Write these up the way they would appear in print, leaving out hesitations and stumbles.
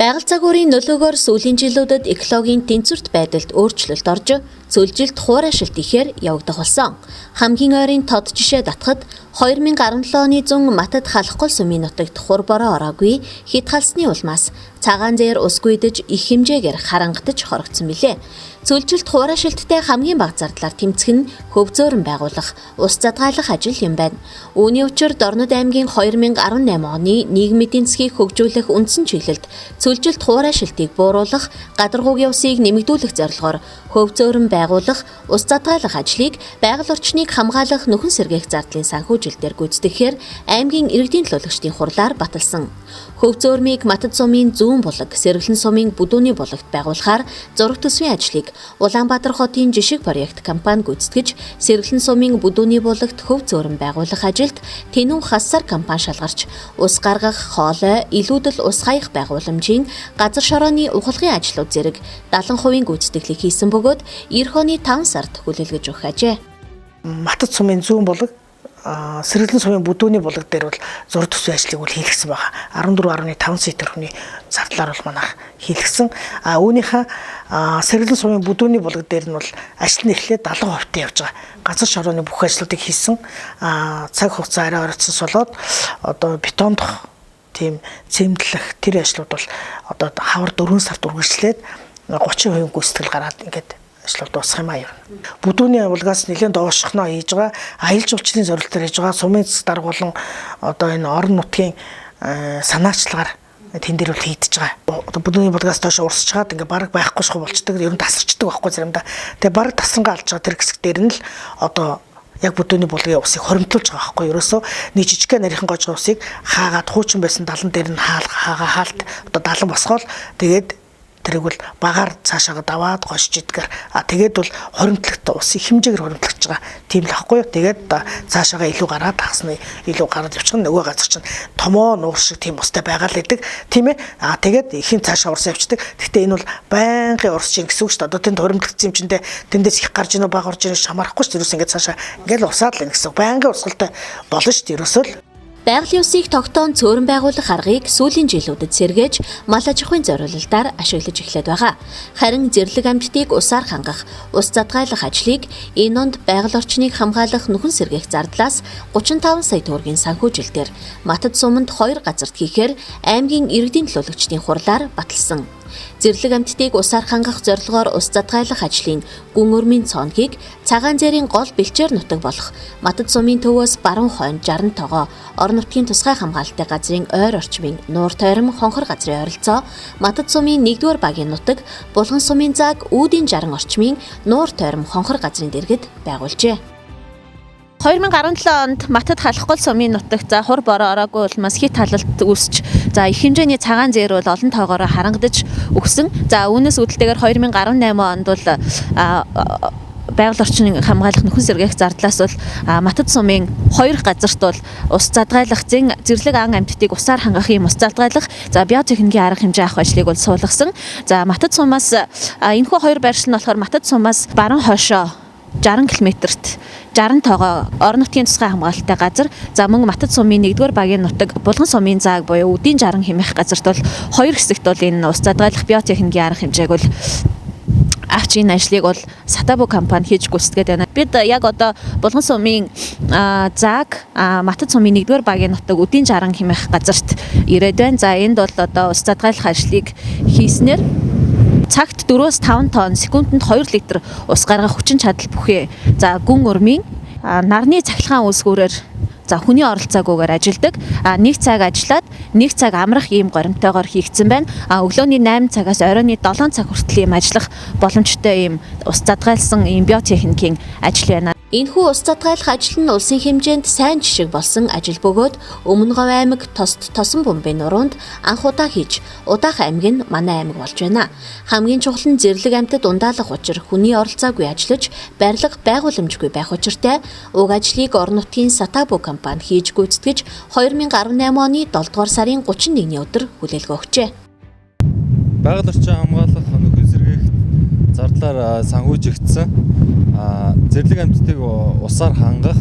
Байгаль цагуурын нөлөөгөөр сүүлийн жилүүдэд экологийн тэнцвэрт байдалд өөрчлөлт орж, цөлжилт хуурайшилт ихээр явагдах болсон. Хамгийн ойрын тод жишээ татахад 2017 оны зун Матад халахгүй сумын нутагт хур бороо ороогүй хит халсны улмаас цагаан зээр ус гүйдэж их хэмжээгээр харангадаж хорогдсон билээ. Цөлжилт хуурайшилттай хамгийн бага зардлаар тэмцэх нь хөв зөөрөн байгуулах, ус задгаалах ажил юм байна. Үүний учир Дорнод аймгийн 2018 оны нийгмийн эдийн засгийг хөгжүүлэх үндсэн чиглэлд цөлжилт хуурайшилтыг бууруулах, гадаргуугийн усыг нэмэгдүүлэх зорилгоор хөв зөөрөн байгуулах, ус задгаалах ажлыг байгаль орчныг хамгаалах нөхөн сэргээх зардлын санхүүжилтээр гүйцэтгэхээр аймгийн иргэдийн төлөөлөгчдийн хурлаар баталсан. Хөв зөөрмийг Матад сумын зүүн булаг, Сэргэлэн сумын Бүдүүний булагт байгуулахаар зураг төсвийн ажлыг Улаанбаатар хотын жишг проект компани гүйцэтгэж, Сэргэлэн сумын Бүдүүний булагт хөв зөөрөн байгуулах ажилд Тэнүү Хассар компани шалгарч, ус гаргах, хоолой, илүүдэл ус хаях байгууламжийн газар шорооны ухалгын ажлууд зэрэг 70% гүйцэтгэлийг хийсэн бөгөөд эх оны 5 сард хүлээлгэж өгөх ажээ. Матад сумын зүүн булаг, Сэргэлэн сумын Бүдүүний булаг дээр бол зураг төсвийн ажлыг бол хийлгэсэн байгаа. 14.5 сая төгрөгийн зардлаар бол манайх хийлгэсэн. Үүнийхээ Сэргэлэн сумын Бүдүүний булаг дээр нь бол ажил нь эхлээд 70% явж байгаа. Газар шорооны бүх ажлуудыг хийсэн. Цаг хугацаа арай ороцсоос болоод одоо бетондох тийм цэмдлэх тэр ажлууд бол одоо хавар 4 сард үргэлжлээд 30% гүйцэтгэл гараад ингээд ажлууд дуусах юм аа. Бүдүүний булгаас нэлээд доошхноо хийж байгаа, аялал жуулчлалын зорилтоор хийж байгаа, сумын засаг дарга болон одоо энэ орон нутгийн санаачлагаар тэн дээр бол хийдэж байгаа. Одоо Бүдүүний булгаас доош урсж чаад ингээ бараг байхгүй шахуу болчдөг, ер нь тасарчдаг байхгүй заримдаа. Тэгээ бараг тасрангаа алж байгаа тэр хэсэг дээр нь л одоо яг Бүдүүний булгийн усыг хоримтлуулж байгаа байхгүй. Ерөөсөө нэг жижигхэн нарийнхан гожгоо усыг хаагаад хуучин байсан далан дээр нь хаалт одоо далан босгоол тэгээд тэрийг бол багаар цаашаа даваад гошж идгээр тэгээд бол хоримтлагт ус их хэмжээгээр хоримтлагч байгаа тийм л ахгүй юу. Тэгээд цаашаа илүү гараад тагсны илүү гараад явчих нь нөгөө газар чинь томоо нуур шиг тийм устай байгаа л гэдэг тийм ээ. Тэгээд ихэн цаашаа урс явчихдаг. Гэхдээ энэ бол байнгын урс чинь гэсэн үг шүү дээ. Одоо тэнд хоримтлагц юм чиндээ тэндээс их гарч ийнө баг орж ийнө шамарахгүй шүү дээ. Ерөөс ингээд цаашаа ингээд усаад л гэсэн үг. Байнгын урсгалтай болно шүү дээ ерөөсөө л. Байгалийн усыг тогтоон цөөрөн байгуулах аргыг сүүлийн жилүүдэд сэргээж мал аж ахуйн зориулалтаар ашиглаж эхлээд байгаа. Харин зэрлэг амьтдыг усаар хангах, ус задгаалах ажлыг энэ онд байгаль орчныг хамгаалах нөхөн сэргээх зардлаас 35 сая төгрөгийн санхүүжилтээр Матад суманд 2 газарт хийхээр аймгийн иргэдийн төлөөлөгчдийн хурлаар баталсан. Зэрлэг амьтдыг усаар хангах зорилгоор ус задгаалах ажлын гүн өрмийн цооногийг цагаан зээрийн гол бэлчээр нутаг болох Матад сумын төвөөс баруун хойно 60 тогоо орон нутгийн тусгай хамгаалалтын газрын ойр орчмын нуур тойрон хонхор газрын ойролцоо Матад сумын 1-р багийн нутаг Булган сумын зааг үүдийн 60 орчмын нуур тойрон хонхор газрын дэргэд байгуулжээ. 2017 онд Матад халахгүй сумын нутагт хур бороо ороогүй улмаас хит халалт үүсч их хэмжээний цагаан зээр бол олон тоогоор харангадаж өгсөн. Үүнээс үүдэлтэйгээр 2018 онд бол байгаль орчныг хамгаалах нөхөн сэргээх зардлаас бол Матад сумын 2 газарт бол ус задгаалах зэрлэг ан амьтдыг усаар хангах юм ус задгаалах биотехникийн арга хэмжээ авах ажлыг бол суулгасан. Матад сумаас энэхүү 2 байршил нь болохоор Матад сумаас баруун хойшоо 60 км-т 60 тоогоо орон нутгийн тусгай хамгаалалттай газар мөн Матад сумын 1-р багийн нутаг Булган сумын зааг буюу үдийн 60 хэмээх газарт бол 2 хэсэгт бол энэ ус задгаалах биотехникийн арга хэмжээг бол авч энэ ажлыг бол Сатабу компани хийж гүйцэтгээд байна. Бид яг одоо Булган сумын зааг Матад сумын 1-р багийн нутаг үдийн 60 хэмээх газарт ирээд байна. Энд бол одоо ус задгаалах ажлыг хийснээр цагт 4-5 тонн, секундэд 2 литр ус гаргах хүчин чадал бүхий гүн өрмийн нарны цахилгаан үүсгүүрээр хүний оролцоогүйгээр ажилдаг. 1 цаг ажиллаад 1 цаг амрах ийм горимтойгоор хийгдсэн байна. Өглөөний 8 цагаас оройны 7 цаг хүртэл ийм ажиллах боломжтой ийм ус задгаалсан ийм биотехникийн ажил байна. Энэхүү ус задгаалах ажил нь улсын хэмжээнд сайн жишг болсон ажил бөгөөд Өмнө Говь аймаг Тост Тосон бомбын нуруунд анх удаа хийж Удаах аймаг нь манай аймаг болж байна. Хамгийн чухал нь зэрлэг амьтад ундаалах учир хүний оролцоогүй ажиллаж барилга байгууламжгүй байх учиртай уг ажлыг орон нутгийн Сатабу компани хийж гүйцэтгэж 2018 оны 7 дугаар сарын 31-ний өдөр хүлээлгэ өгчээ. Байгаль орчин хамгаалах нөхөн сэргээх зардлаар санхүүжигдсэн зэрлэг амьтдыг усаар хангах,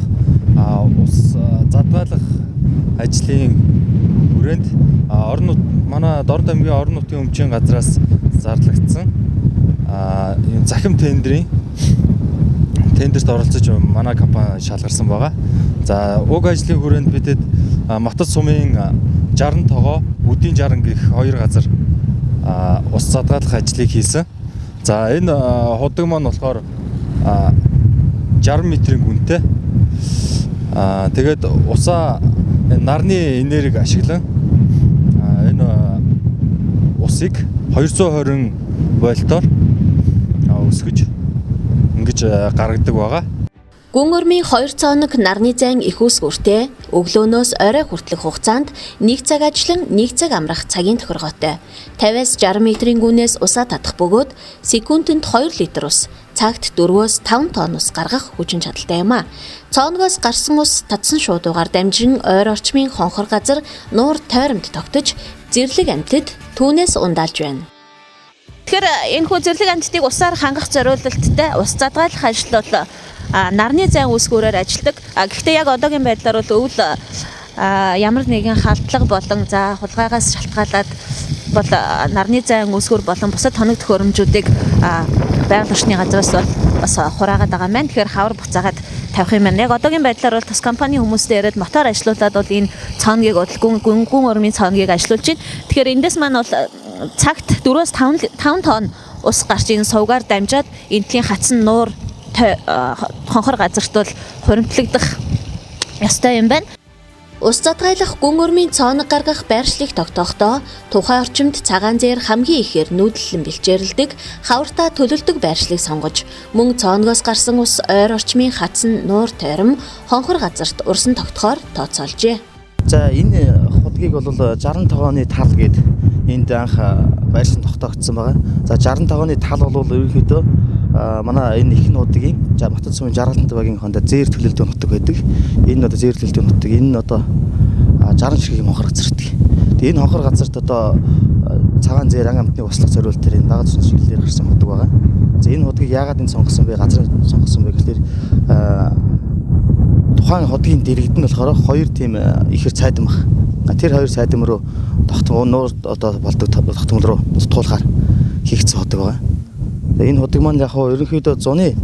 ус задгаалах ажлын хүрээнд манай Дорд аймгийн орон нутгийн өмчийн газраас зарлагдсан энэ захим тендерт оролцож манай компани шалгарсан байгаа. За уг ажлын хүрээнд бидэд Матад сумын 60 тогоо, Үдийн 60 гэх хоёр газар ус задгаалах ажлыг хийсэн. За энэ худаг маань болохоор 60 метрийн гүнтэй. Тэгээд усаа нарны энерги ашиглан энэ усыг 220 вольтоор өсгөж ингэж гаргадаг байгаа. Гүн өрмийн 2 цоног нарны зайн их үсгүүртэй өглөөнөөс орой хүртэлх хугацаанд 1 цаг ажиллан 1 цаг амрах цагийн тохиргоотой. 50-60 метрийн гүнээс усаа татах бөгөөд секундэд 2 литр ус, цагт 4-5 тонн ус гаргах хүчин чадалтай юм а. Цооногоос гарсан ус татсан шуудуугаар дамжин ойр орчмын хонхор газар нуур тойромд тогтож зэрлэг амьтад түүнээс ундаалж байна. Тэгэхээр энэ хүү зэрлэг амьтдыг усаар хангах зориулалттай ус задгаалах ажил бол нарны зайн үсгүүрээр ажилладаг. Гэхдээ яг одоогийн байдлаар бол өвөл ямар нэгэн халдлага болон за хулгайгаас шалтгаалаад бол нарны зайн үсгүүр болон бусад хоног төхөөрөмжүүдийг байгаль орчны газраас бол бас хураагаад байгаа маань. Тэгэхээр хавар буцаагаад тавих юм байна. Яг одоогийн байдлаар бол тус компани хүмүүстэй яриад мотор ажилуулад бол энэ цооногийг гүн өрмийн цооногийг ажилуулж байна. Тэгэхээр эндээс маань бол цагт 4-5 тонн ус гарч энэ сувгаар дамжаад энтлийн хатсан нуур хонхор газарт бол хуримтлагдах ёстой юм байна. Ус задгаалах гүн өрмийн цооног гаргах байршлыг тогтоохдоо тухайн орчимд цагаан зээр хамгийн ихээр нүүдэллэн бэлчээрэлдэг хавартаа төлөлдөг байршлыг сонгож мөн цооногоос гарсан ус ойр орчмын хатсан нуур тойром хонхор газарт урсан тогтохоор тооцоолжээ. За энэ худгийг бол 60 тогооны тал гээд энд анх байршлан тогтоогдсон байгаа. За 60 тогооны тал бол ерөнхийдөө манай энэ их нуудгийн Матад сумын 60 багийн хонд зээр төлөлтөө нутаг байдаг. Энэ одоо зээр төлөлтөө нутаг энэ одоо 60 ширхгийн хонхор газар гэдэг. Тэгээ энэ хонхор газарт одоо цагаан зээр ан амтны услах зориултаар энэ бага цусны чиглэлээр гарсан худаг байгаа. За энэ худгийг яагаад энэ сонгосон бэ? Газрыг сонгосон бэ гэхээр тухайн худгийн дэрэгд нь болохоор хоёр тийм ихэр цайдан баг. Тэр хоёр цайдан руу нуур одоо болдог тогтмол руу тутгуулахаар хийгдсэн худаг байгаа. Энэ худаг маань яг хоо ерөнхийдөө зуны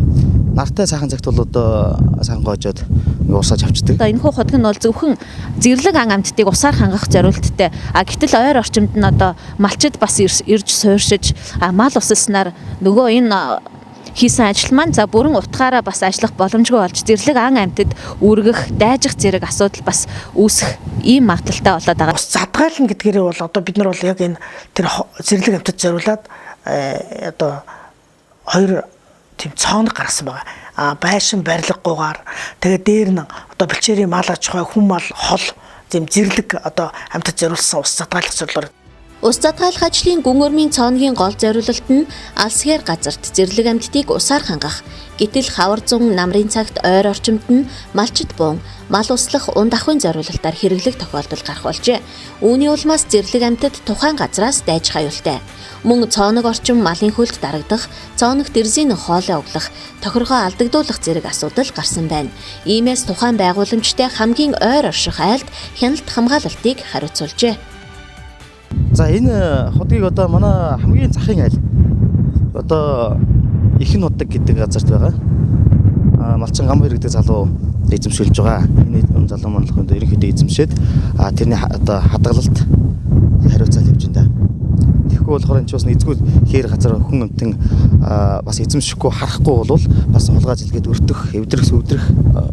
нартай сайхан цагт бол одоо сайхан гоожоод усаж авчдаг. Энэ хуу худаг нь бол зөвхөн зэрлэг ан амьтдыг усаар хангах зориулттай. Гэтэл ойр орчимд нь одоо малчид бас ирж суурьшиж мал усалснаар нөгөө энэ хийсэн ажил маань за бүрэн утгаараа бас ажиллах боломжгүй болж зэрлэг ан амьтад үргэх, дайжих зэрэг асуудал бас үүсэх ийм магадaltaй болоод байгаа. Ус задгаална гэдгээрээ бол одоо бид нар бол яг энэ тэр зэрлэг амьтад зориулаад одоо хоёр тийм цооног гаргасан байгаа. Байшин барилгагүйгээр тэгээд дээр нь одоо бэлчээрийн мал аж ахуй хүн мал хол тийм зэрлэг одоо амьтад зориулсан ус задгаалах зорилгоор ус задгаалах ажлын гүн өрмийн цооногийн гол зориулалт нь алс хэр газарт зэрлэг амьтдыг усаар хангах. Гэтэл хавар зун намрын цагт ойр орчимд нь малчид буун мал услах унд ахуйн зориулалтаар хэрэглэх тохиолдол гарах болжээ. Үүний улмаас зэрлэг амьтад тухайн газраас дайжих аюултай. Мөн цооног орчим малын хөлд дарагдах, цооног дэрзийн хоолой углах, тохиргоо алдагдуулах зэрэг асуудал гарсан байна. Иймээс тухайн байгууламжтай хамгийн ойр орших айлд хяналт хамгаалалтыг хариуцуулжээ. За энэ худгийг одоо манай хамгийн захын айл одоо Ихэн худаг гэдэг газарт байгаа. Малчин гам хэрэгтэй залуу эзэмшүүлж байгаа. Энэ залуу маань л ерөнхийдөө эзэмшээд тэрний одоо хадгалалт хариуцлага хийж байна. Тэгэхгүй болохоор энэ ч бас эзгүй хээр газар хүн амтэн бас эзэмшихгүй харахгүй бол бас хулгай зэлгээд өртөх, эвдрэх, сүвдрэх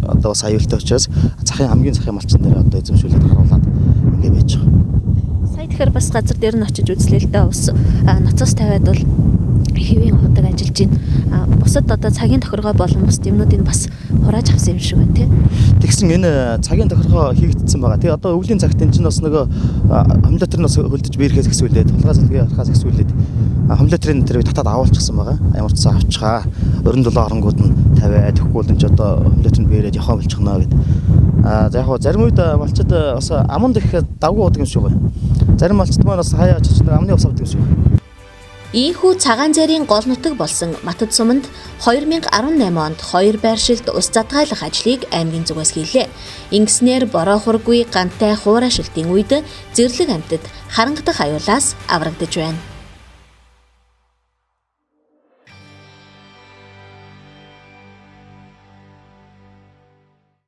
одоо бас аюултай учраас захын хамгийн захын малчин дээр одоо эзэмшүүлээд харуулад ингэ байж байгаа. Сая тэгэхээр бас газар дээр нь очиж үзлээ л дээ. Ус ноцоос тавиад бол хэвийн худаг ажиллаж байна. Бусад одоо цагийн тохиргоо болон бус юмнуудыг бас хурааж авсан юм шиг байна тий. Тэгсэн энэ цагийн тохиргоо хийгдсэн байгаа. Тэгээ одоо өвлийн цагт энэ чинь бас нөгөө хомлотрноос хөлдөж биерхээс гисүүлээд хулгай зэлгээ харахаас гисүүлээд хомлотрын тэр татаад авуулчихсан байгаа. Ямар ч сан авчихаа. 27 оронгууд нь тавиад тэгэхгүй бол энэ ч одоо хомлотрын биерээд явах болчихно гэд. За яг зарим үед малчид бас аман дэх давгүй удаг юм шиг байна. Зарим малчид маань бас хаяа очиж амны ус авдаг юм шиг байна. Ийхүү цагаан зээрийн гол нутаг болсон Матад суманд 2018 онд 2 байршилд ус задгаалах ажлыг аймгийн зүгээс хийлээ. Ингэснээр бороо хургүй гантай хуурай шилтийн үед зэрлэг амьтад харангадах аюулаас аврагдаж байна.